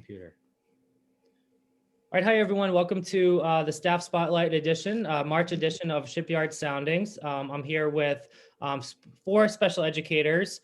computer. All right, hi everyone. Welcome to the Staff Spotlight edition, March edition of Shipyard Soundings. I'm here with 4 special educators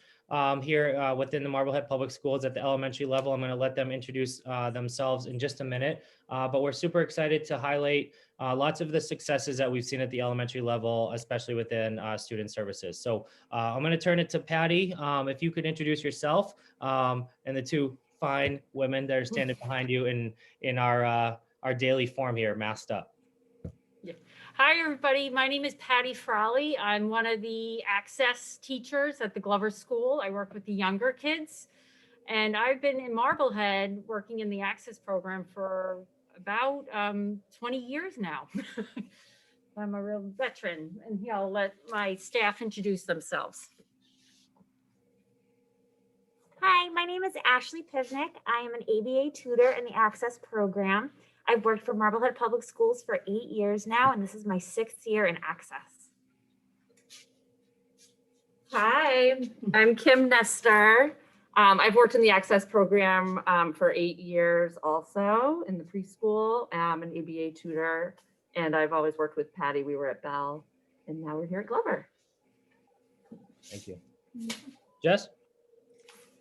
here within the Marblehead Public Schools at the elementary level. I'm going to let them introduce themselves in just a minute, but we're super excited to highlight lots of the successes that we've seen at the elementary level, especially within student services. So I'm going to turn it to Patty. If you could introduce yourself and the 2 fine women that are standing behind you in our daily form here, masked up. Yeah. Hi, everybody. My name is Patty Frawley. I'm one of the access teachers at the Glover School. I work with the younger kids, and I've been in Marblehead working in the access program for about 20 years now. I'm a real veteran, and here I'll let my staff introduce themselves. Hi, my name is Ashley Pivnick. I am an ABA tutor in the Access program. I've worked for Marblehead Public Schools for 8 years now, and this is my 6th year in Access. Hi, I'm Kim Nestor. I've worked in the Access program for 8 years also in the preschool. I'm an ABA tutor, and I've always worked with Patty. We were at Bell, and now we're here at Glover. Thank you. Jess?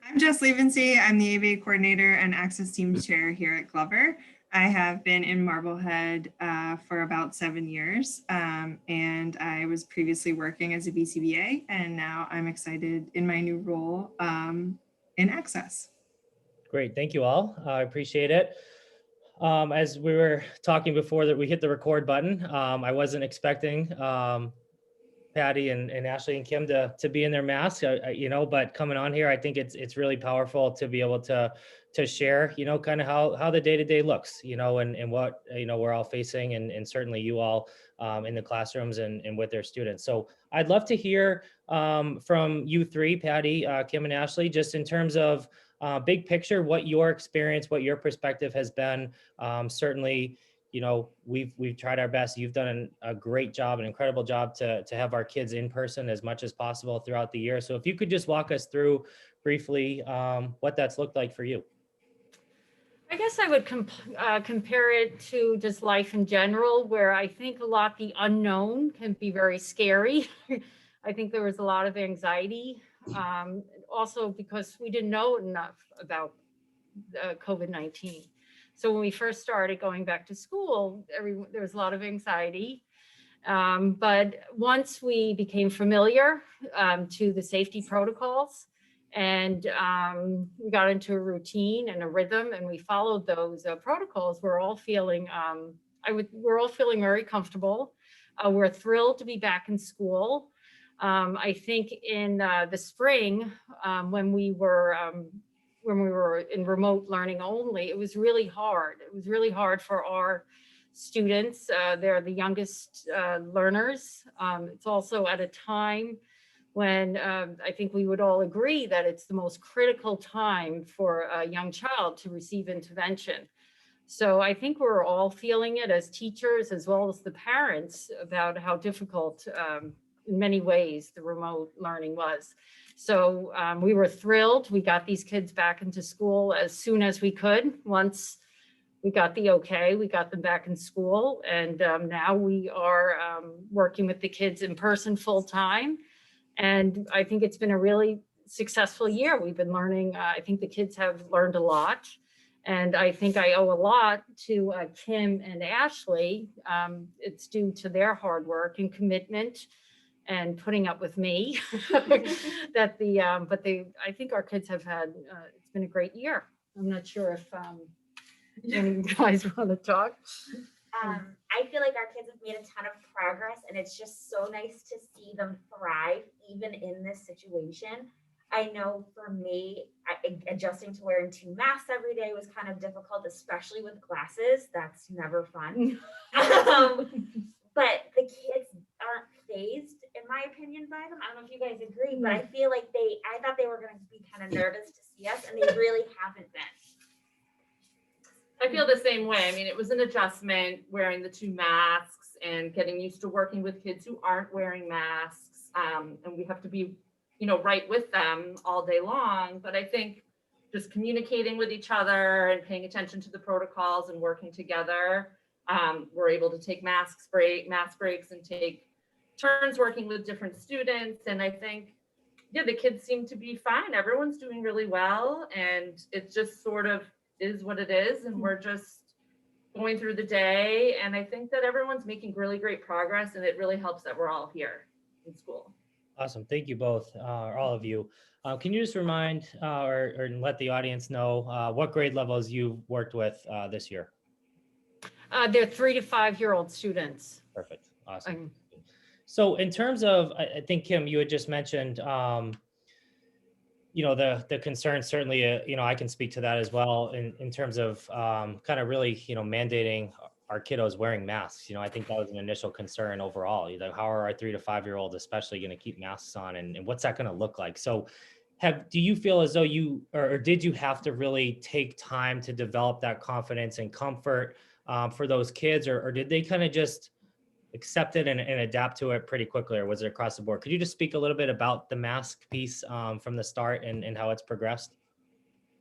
I'm Jess Lievense. I'm the ABA coordinator and access team chair here at Glover. I have been in Marblehead for about 7 years, and I was previously working as a BCBA, and now I'm excited in my new role in access. Great, thank you all. I appreciate it. As we were talking before that we hit the record button, I wasn't expecting Patty and Ashley and Kim to be in their masks, but coming on here, I think it's really powerful to be able to share, kind of how the day-to-day looks, and what, we're all facing, and certainly you all in the classrooms and with their students. So I'd love to hear from you 3, Patty, Kim and Ashley, just in terms of big picture, what your experience, what your perspective has been. Certainly, we've tried our best. You've done a great job, an incredible job to have our kids in person as much as possible throughout the year. So if you could just walk us through briefly what that's looked like for you. I guess I would compare it to just life in general, where I think a lot the unknown can be very scary. I think there was a lot of anxiety, also because we didn't know enough about COVID-19. So when we first started going back to school, there was a lot of anxiety. But once we became familiar to the safety protocols, and we got into a routine and a rhythm, and we followed those protocols, we're all feeling very comfortable. We're thrilled to be back in school. I think in the spring, when we were in remote learning only, it was really hard. It was really hard for our students. They're the youngest learners. It's also at a time when I think we would all agree that it's the most critical time for a young child to receive intervention. So I think we're all feeling it as teachers as well as the parents about how difficult in many ways the remote learning was. So we were thrilled. We got these kids back into school as soon as we could. Once we got the okay, we got them back in school. And now we are working with the kids in person full time. And I think it's been a really successful year. We've been learning. I think the kids have learned a lot. And I think I owe a lot to Kim and Ashley. It's due to their hard work and commitment and putting up with me. I think our kids have had, it's been a great year. I'm not sure if any of you guys want to talk. I feel like our kids have made a ton of progress, and it's just so nice to see them thrive even in this situation. I know for me, adjusting to wearing 2 masks every day was kind of difficult, especially with glasses. That's never fun. But the kids aren't phased, in my opinion, by them. I don't know if you guys agree, but I feel like I thought they were going to be kind of nervous to see us, and they really haven't been. I feel the same way. I mean, it was an adjustment wearing the 2 masks and getting used to working with kids who aren't wearing masks. And we have to be, right with them all day long. But I think just communicating with each other and paying attention to the protocols and working together. We're able to take mask breaks and take turns working with different students. And I think, yeah, the kids seem to be fine. Everyone's doing really well. And it just sort of is what it is. And we're just going through the day. And I think that everyone's making really great progress. And it really helps that we're all here in school. Awesome. Thank you both, or all of you. Can you just remind or let the audience know what grade levels you've worked with this year? They're 3 to 5 year old students. Perfect. Awesome. So in terms of, I think, Kim, you had just mentioned, you know, the concern, certainly, you know, I can speak to that as well in terms of kind of really, you know, mandating our kiddos wearing masks. You know, I think that was an initial concern overall. You know, how are our 3 to 5 year olds especially going to keep masks on, and what's that going to look like? So do you feel as though you, or did you have to really take time to develop that confidence and comfort for those kids, or did they kind of just accept it and adapt to it pretty quickly, or was it across the board? Could you just speak a little bit about the mask piece from the start and how it's progressed?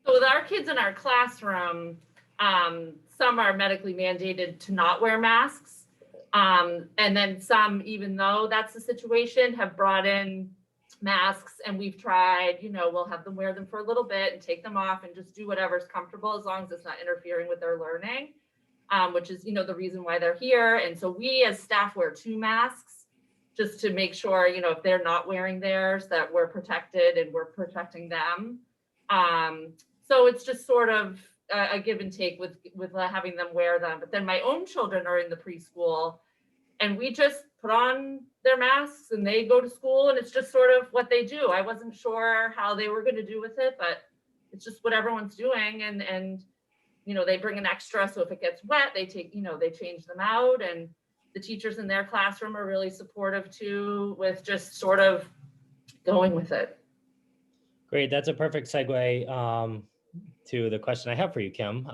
So with our kids in our classroom, some are medically mandated to not wear masks. And then some, even though that's the situation, have brought in masks, and we've tried, you know, we'll have them wear them for a little bit and take them off and just do whatever's comfortable as long as it's not interfering with their learning, which is, you know, the reason why they're here. And so we as staff wear 2 masks just to make sure, you know, if they're not wearing theirs, that we're protected and we're protecting them. So it's just sort of a give and take with having them wear them. But then my own children are in the preschool, and we just put on their masks and they go to school, and it's just sort of what they do. I wasn't sure how they were going to do with it, but it's just what everyone's doing. And you know, they bring an extra, so if it gets wet, they take, you know, they change them out. And the teachers in their classroom are really supportive too, with just sort of going with it. Great. That's a perfect segue to the question I have for you, Kim.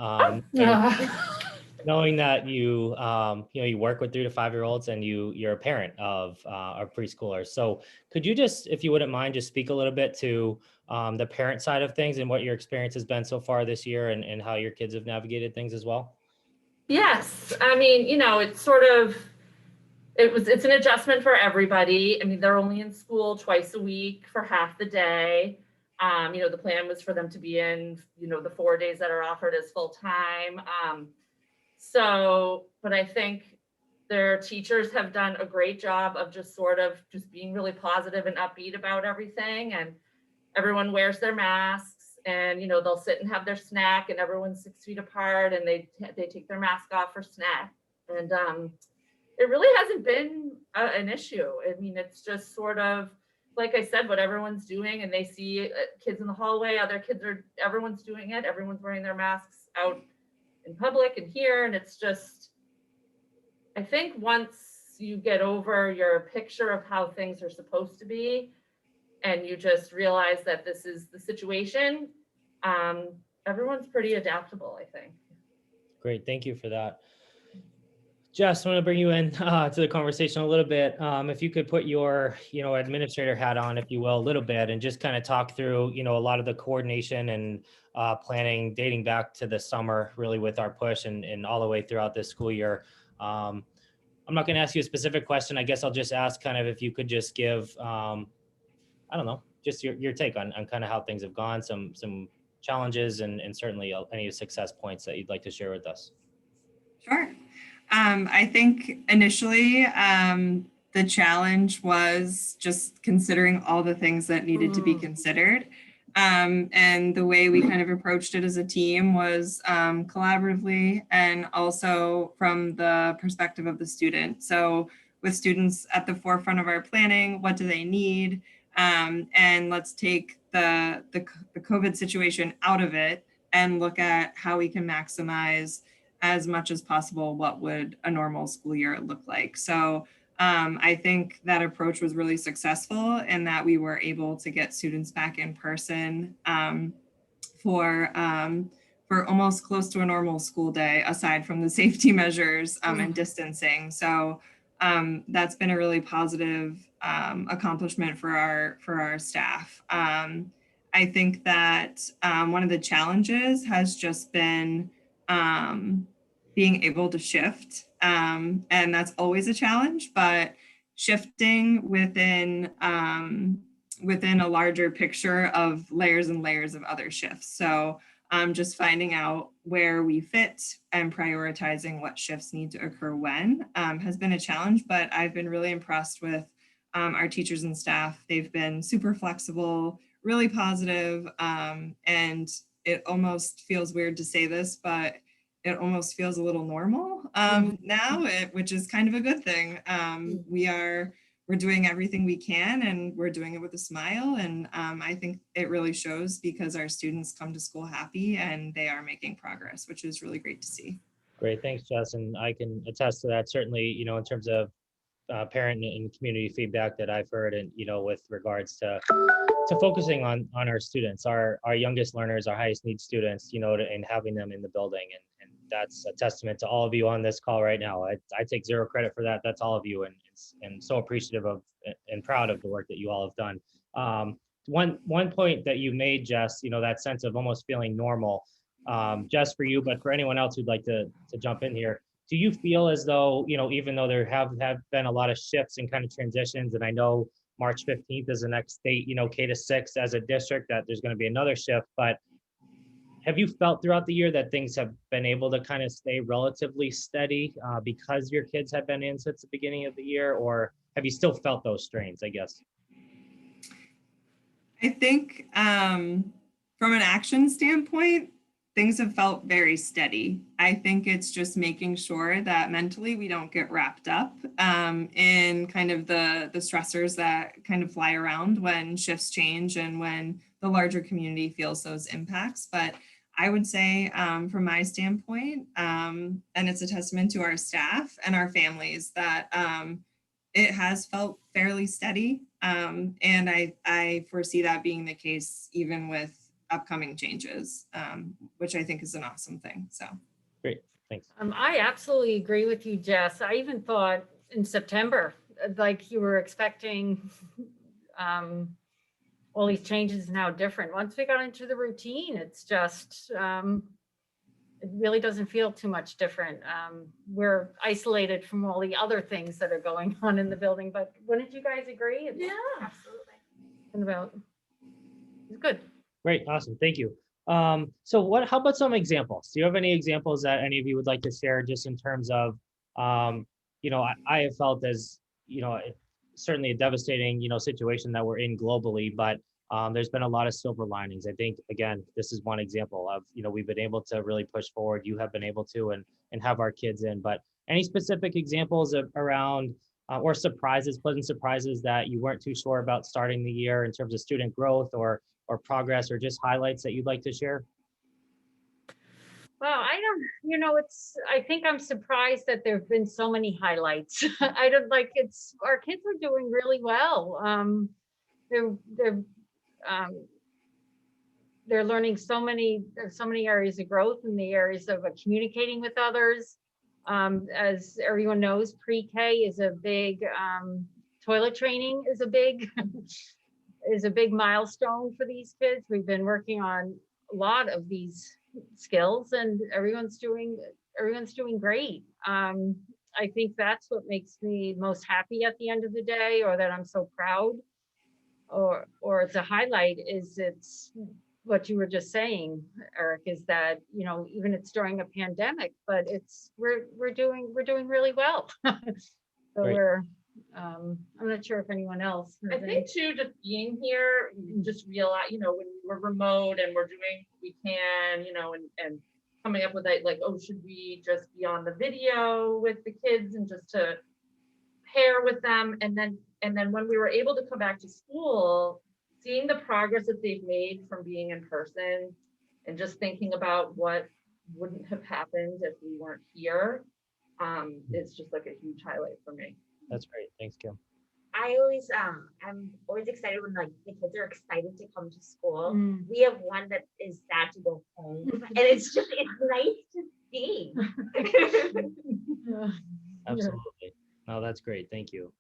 Knowing that you, you know, you work with 3 to 5 year olds, and you're a parent of our preschoolers. So could you just, if you wouldn't mind, just speak a little bit to the parent side of things and what your experience has been so far this year, and how your kids have navigated things as well? Yes. I mean, you know, it's sort of, it's an adjustment for everybody. I mean, they're only in school twice a week for half the day. You know, the plan was for them to be in, you know, the 4 days that are offered as full time. So, but I think their teachers have done a great job of just sort of just being really positive and upbeat about everything. And everyone wears their masks, and, you know, they'll sit and have their snack, and everyone's 6 feet apart, and they take their mask off for snack. And it really hasn't been an issue. I mean, it's just sort of, like I said, what everyone's doing, and they see kids in the hallway, everyone's doing it. Everyone's wearing their masks out in public and here. And it's just, I think once you get over your picture of how things are supposed to be, and you just realize that this is the situation, everyone's pretty adaptable, I think. Great. Thank you for that. Jess, I want to bring you in to the conversation a little bit. If you could put your, you know, administrator hat on, if you will, a little bit, and just kind of talk through, you know, a lot of the coordination and planning dating back to the summer, really, with our push and all the way throughout this school year. I'm not going to ask you a specific question. I guess I'll just ask kind of if you could just give, I don't know, just your take on kind of how things have gone, some challenges, and certainly any success points that you'd like to share with us. Sure. I think initially the challenge was just considering all the things that needed to be considered. And the way we kind of approached it as a team was collaboratively, and also from the perspective of the student. So with students at the forefront of our planning, what do they need? And let's take the COVID situation out of it and look at how we can maximize as much as possible what would a normal school year look like. So I think that approach was really successful in that we were able to get students back in person for almost close to a normal school day, aside from the safety measures and distancing. So that's been a really positive accomplishment for our staff. I think that one of the challenges has just been being able to shift. And that's always a challenge, but shifting within a larger picture of layers and layers of other shifts. So just finding out where we fit and prioritizing what shifts need to occur when has been a challenge, but I've been really impressed with our teachers and staff. They've been super flexible, really positive, and it almost feels weird to say this, but it almost feels a little normal now, which is kind of a good thing. We're doing everything we can, and we're doing it with a smile. And I think it really shows because our students come to school happy and they are making progress, which is really great to see. Great, thanks, Jess. And I can attest to that. Certainly, in terms of parent and community feedback that I've heard, and with regards to focusing on our students, our youngest learners, our highest need students, and having them in the building, and that's a testament to all of you on this call right now. I take zero credit for that. That's all of you, and so appreciative of and proud of the work that you all have done. One point that you made, Jess, that sense of almost feeling normal, just for you, but for anyone else who'd like to jump in here. Do you feel as though, even though there have been a lot of shifts and kind of transitions, and I know March 15th is the next date, K-6 as a district, that there's going to be another shift, but have you felt throughout the year that things have been able to kind of stay relatively steady because your kids have been in since the beginning of the year, or have you still felt those strains, I guess? I think from an action standpoint, things have felt very steady. I think it's just making sure that mentally we don't get wrapped up in kind of the stressors that kind of fly around when shifts change and when the larger community feels those impacts. But I would say from my standpoint, and it's a testament to our staff and our families, that it has felt fairly steady. And I foresee that being the case even with upcoming changes, which I think is an awesome thing. So great, thanks. I absolutely agree with you, Jess. I even thought in September, like you were expecting all these changes and how different. Once we got into the routine, it's just, it really doesn't feel too much different. We're isolated from all the other things that are going on in the building, but wouldn't you guys agree? Yeah, absolutely. It's good. Great, awesome, thank you. So how about some examples? Do you have any examples that any of you would like to share, just in terms of, I have felt as, certainly a devastating, situation that we're in globally, but there's been a lot of silver linings. I think, again, this is one example of, we've been able to really push forward. You have been able to, and have our kids in, but any specific examples around or surprises, pleasant surprises that you weren't too sure about starting the year in terms of student growth or progress, or just highlights that you'd like to share? Well, I don't, I think I'm surprised that there've been so many highlights. I don't like our kids are doing really well. They're learning there's so many areas of growth in the areas of communicating with others. As everyone knows, PreK is a big, toilet training is a big, is a big milestone for these kids. We've been working on a lot of these skills, and everyone's doing great. I think that's what makes me most happy at the end of the day, or that I'm so proud, or it's a highlight, is it's what you were just saying, Eric, is that, even it's during a pandemic, but we're doing really well. So Great. I'm not sure if anyone else. I think too, just being here, you just realize, when we're remote and we're doing what we can, and coming up with that, like, oh, should we just be on the video with the kids and just to pair with them? And then when we were able to come back to school, seeing the progress that they've made from being in person, and just thinking about what wouldn't have happened if we weren't here, it's just like a huge highlight for me. That's great, thanks, Kim. I'm always excited when like the kids are excited to come to school. Mm. We have one that is sad to go home, and it's nice to see. Absolutely. No, that's great. Thank you.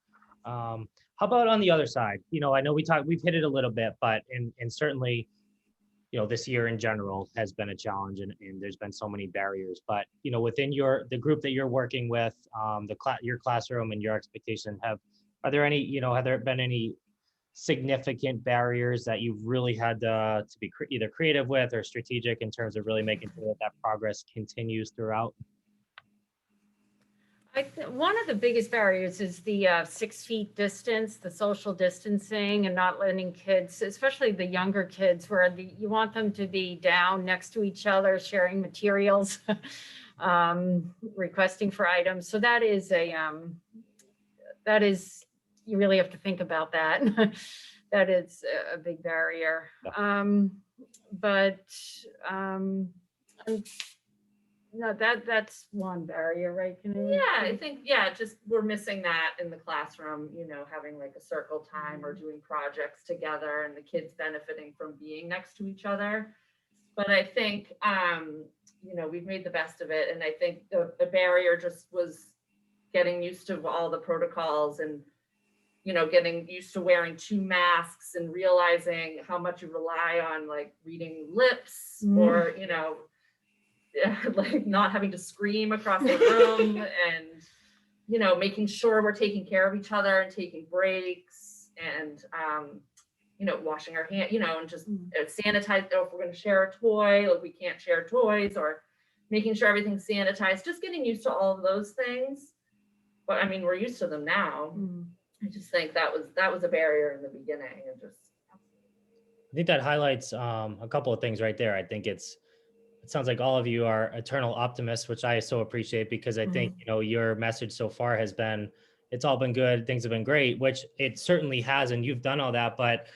How about on the other side? I know we've hit it a little bit, but and certainly this year in general has been a challenge, and there's been so many barriers. But, within the group that you're working with, your classroom and your expectation, have there been any significant barriers that you've really had to be either creative with or strategic in terms of really making sure that progress continues throughout? One of the biggest barriers is the 6 feet distance, the social distancing, and not letting kids, especially the younger kids, where you want them to be down next to each other, sharing materials, requesting for items. So that is you really have to think about that. That is a big barrier. No, that's one barrier, right? Yeah, I think, just we're missing that in the classroom, having like a circle time or doing projects together and the kids benefiting from being next to each other. But I think, we've made the best of it. And I think the barrier just was getting used to all the protocols and, getting used to wearing 2 masks and realizing how much you rely on like reading lips or, like not having to scream across the room and, making sure we're taking care of each other and taking breaks and, washing our hands, and just sanitize. If we're going to share a toy, like we can't share toys, or making sure everything's sanitized, just getting used to all of those things. But I mean, we're used to them now. I just think that was a barrier in the beginning. I think that highlights a couple of things right there. I think it sounds like all of you are eternal optimists, which I so appreciate, because I think, your message so far has been, it's all been good, things have been great, which it certainly has. And you've done all that, but,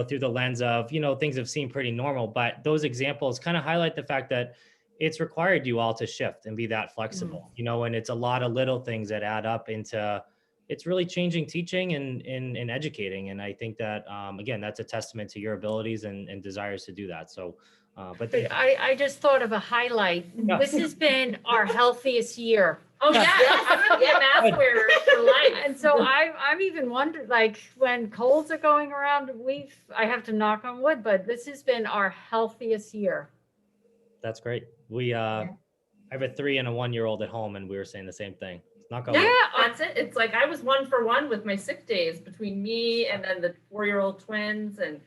through the lens of, things have seemed pretty normal. But those examples kind of highlight the fact that it's required you all to shift and be that flexible, and it's a lot of little things that add up into, it's really changing teaching and educating. And I think that, again, that's a testament to your abilities and desires to do that. So, but I just thought of a highlight. Yeah. This has been our healthiest year. Oh yeah, mask wearers for life. And so I'm even wondering, like, when colds are going around, I have to knock on wood, but this has been our healthiest year. That's great. I have a 3 and a 1-year-old at home, and we were saying the same thing. Knock on Yeah, wood. that's it. It's like I was 1 for 1 with my sick days between me and then the 4-year-old twins, and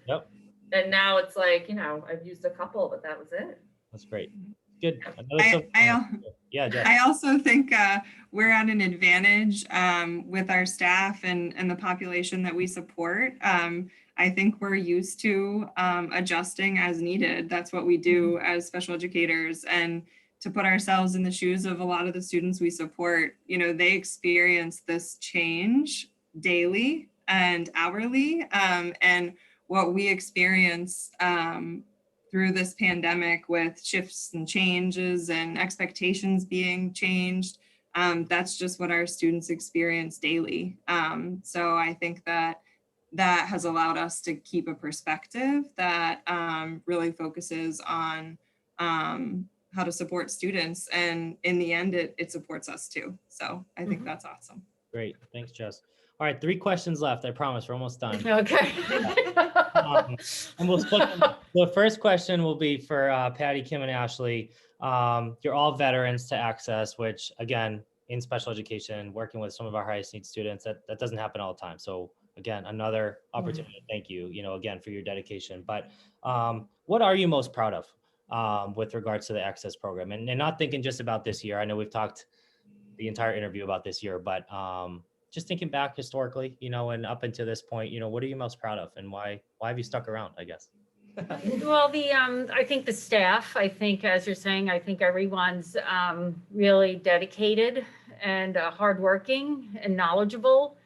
now it's like, I've used a couple, but that was it. That's great. Good. Jess. I also think we're at an advantage with our staff and the population that we support. I think we're used to adjusting as needed. That's what we do as special educators. And to put ourselves in the shoes of a lot of the students we support, they experience this change daily and hourly. And what we experience through this pandemic with shifts and changes and expectations being changed, that's just what our students experience daily. So I think that has allowed us to keep a perspective that really focuses on how to support students. And in the end, it supports us too. So I think that's awesome. Great. Thanks, Jess. All right, 3 questions left. I promise we're almost done. Okay. And we'll split them. The first question will be for Patty, Kim, and Ashley. You're all veterans to Access, which again, in special education, working with some of our highest need students, that doesn't happen all the time. So again, another opportunity to thank you, again, for your dedication. But what are you most proud of with regards to the Access program? And not thinking just about this year. I know we've talked the entire interview about this year, but just thinking back historically, and up until this point, what are you most proud of, and why have you stuck around, I guess? Well, I think the staff, as you're saying, I think everyone's really dedicated and hardworking and knowledgeable.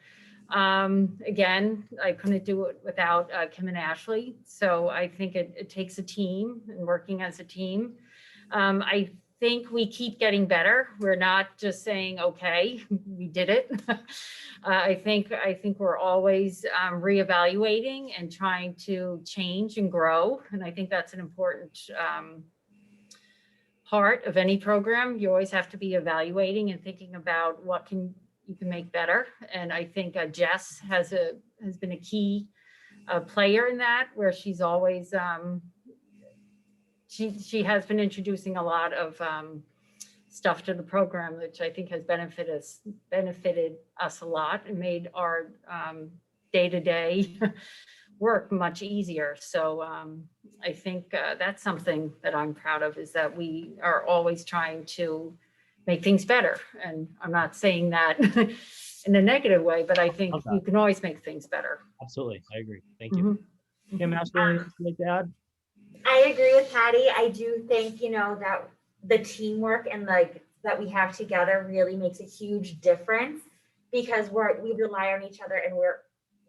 Again, I couldn't do it without Kim and Ashley. So I think it takes a team and working as a team. I think we keep getting better. We're not just saying, okay, we did it. I think we're always reevaluating and trying to change and grow. And I think that's an important part of any program. You always have to be evaluating and thinking about what you can make better. And I think Jess has been a key player in that, where she's always she has been introducing a lot of stuff to the program, which I think has benefited us a lot and made our day-to-day work much easier. So I think that's something that I'm proud of, is that we are always trying to make things better. And I'm not saying that in a negative way, but I think you can always make things better. Absolutely. I agree. Thank you. Kim, Ashley, anything you'd like to add? I agree with Patty. I do think, that the teamwork and that we have together really makes a huge difference, because we rely on each other, and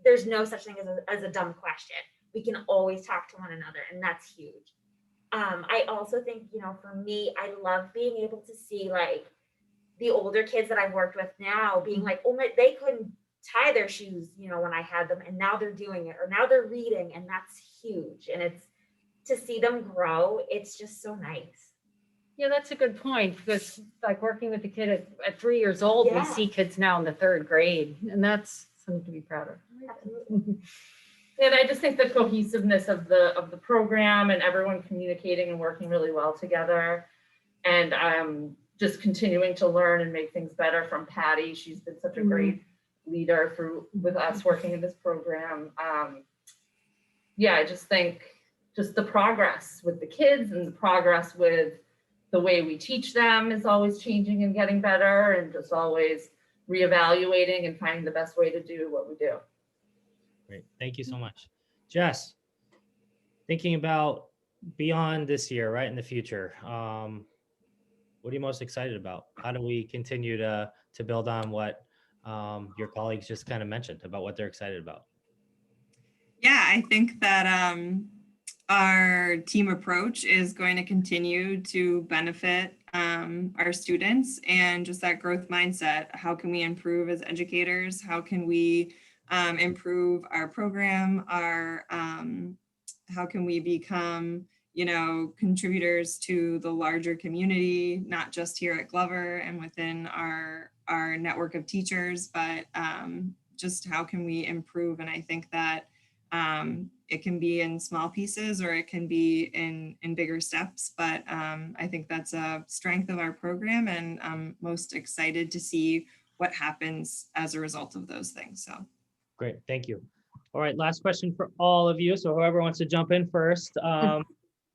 there's no such thing as a dumb question. We can always talk to one another, and that's huge. I also think, for me, I love being able to see like the older kids that I've worked with now being like, oh my, they couldn't tie their shoes, when I had them, and now they're doing it, or now they're reading, and that's huge. And it's to see them grow, it's just so nice. Yeah, that's a good point, because like working with the kid at 3 years old, we see kids now in the 3rd grade, and that's something to be proud of. Absolutely. And I just think the cohesiveness of the program and everyone communicating and working really well together, and just continuing to learn and make things better from Patty. She's been such a great leader with us working in this program. I just think just the progress with the kids and the progress with the way we teach them is always changing and getting better, and just always reevaluating and finding the best way to do what we do. Great. Thank you so much. Jess, thinking about beyond this year, right, in the future, what are you most excited about? How do we continue to build on what your colleagues just kind of mentioned about what they're excited about? Yeah, I think that our team approach is going to continue to benefit our students, and just that growth mindset. How can we improve as educators? How can we improve our program? How can we become, contributors to the larger community, not just here at Glover and within our network of teachers, but just how can we improve? And I think that it can be in small pieces, or it can be in bigger steps, but I think that's a strength of our program, and I'm most excited to see what happens as a result of those things. So great, thank you. All right, last question for all of you. So whoever wants to jump in first,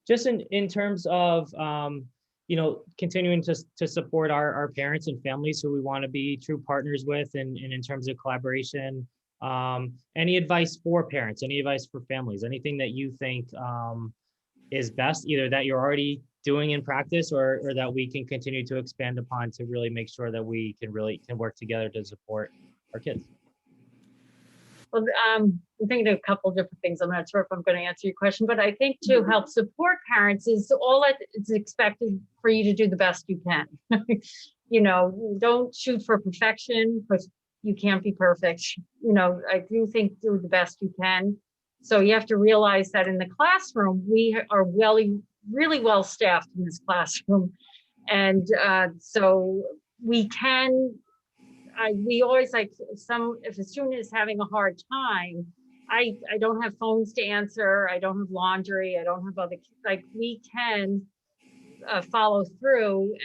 just in terms of continuing to support our parents and families who we want to be true partners with, and in terms of collaboration. Any advice for parents, any advice for families, anything that you think is best, either that you're already doing in practice, or that we can continue to expand upon to really make sure that we can work together to support our kids? Well, I'm thinking of a couple different things. I'm not sure if I'm going to answer your question, but I think to help support parents is all that it's expected for you to do the best you can. Don't shoot for perfection, because you can't be perfect. I do think do the best you can. So you have to realize that in the classroom, we are really well staffed in this classroom. And so we can, we always if a student is having a hard time, I don't have phones to answer. I don't have laundry. I don't have other, we can follow through,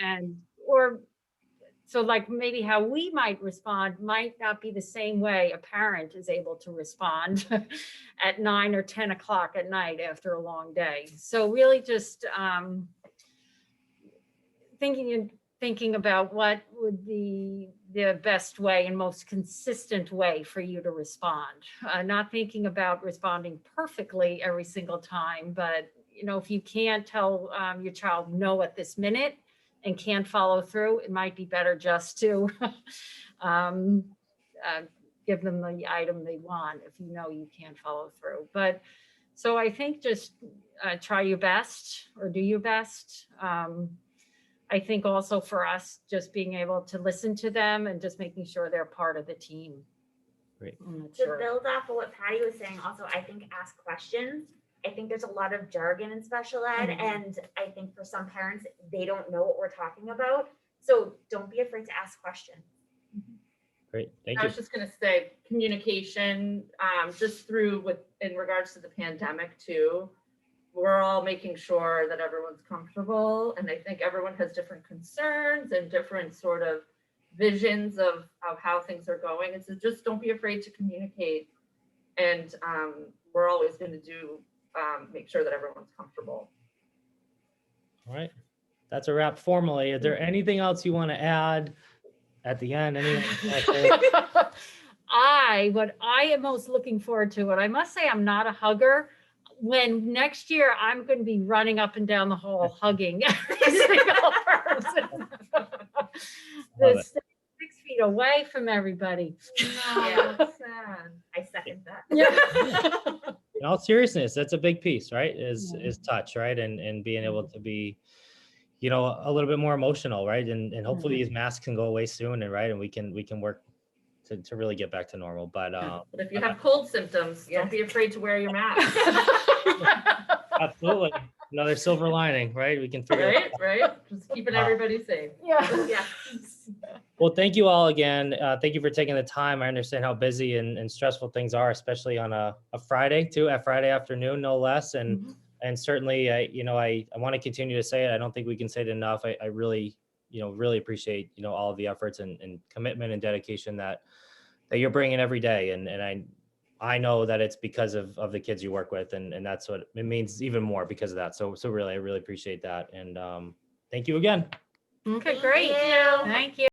so maybe how we might respond might not be the same way a parent is able to respond at 9 or 10 o'clock at night after a long day. So really just thinking about what would be the best way and most consistent way for you to respond. Not thinking about responding perfectly every single time, but if you can't tell your child no at this minute and can't follow through, it might be better just to give them the item they want if you can't follow through. But so I think just try your best, or do your best. I think also for us, just being able to listen to them and just making sure they're part of the team. Great. To build off of what Patty was saying, also, I think ask questions. I think there's a lot of jargon in special ed, and I think for some parents, they don't know what we're talking about. So don't be afraid to ask questions. Great, thank you. I was just going to say communication, just in regards to the pandemic too. we're all making sure that everyone's comfortable. And I think everyone has different concerns and different sort of visions of how things are going. And so just don't be afraid to communicate. And we're always going to make sure that everyone's comfortable. All right. That's a wrap formally. Is there anything else you want to add at the end? What I am most looking forward to, and I must say I'm not a hugger, when next year I'm going to be running up and down the hall hugging every single person. Love 6 feet away from everybody. Yeah, that's sad. I second that. Yeah. In all seriousness, that's a big piece, right? Is touch, right? And being able to be, you know, a little bit more emotional, right? And hopefully these masks can go away soon, and right, and we can work to really get back to normal. But But if you have cold symptoms, don't be afraid to wear your mask. absolutely, another silver lining, right? We can figure it out. Right? Just keeping everybody safe. Yeah. Yeah. Well, thank you all again. Thank you for taking the time. I understand how busy and stressful things are, especially on a Friday too, a Friday afternoon, no less. And certainly, you know, I want to continue to say it. I don't think we can say it enough. I really, you know, really appreciate, you know, all of the efforts and commitment and dedication that you're bringing every day. And I know that it's because of the kids you work with, and that's what it means even more because of that. So really, I really appreciate that. And thank you again. Okay, great. Thank you. Thank you.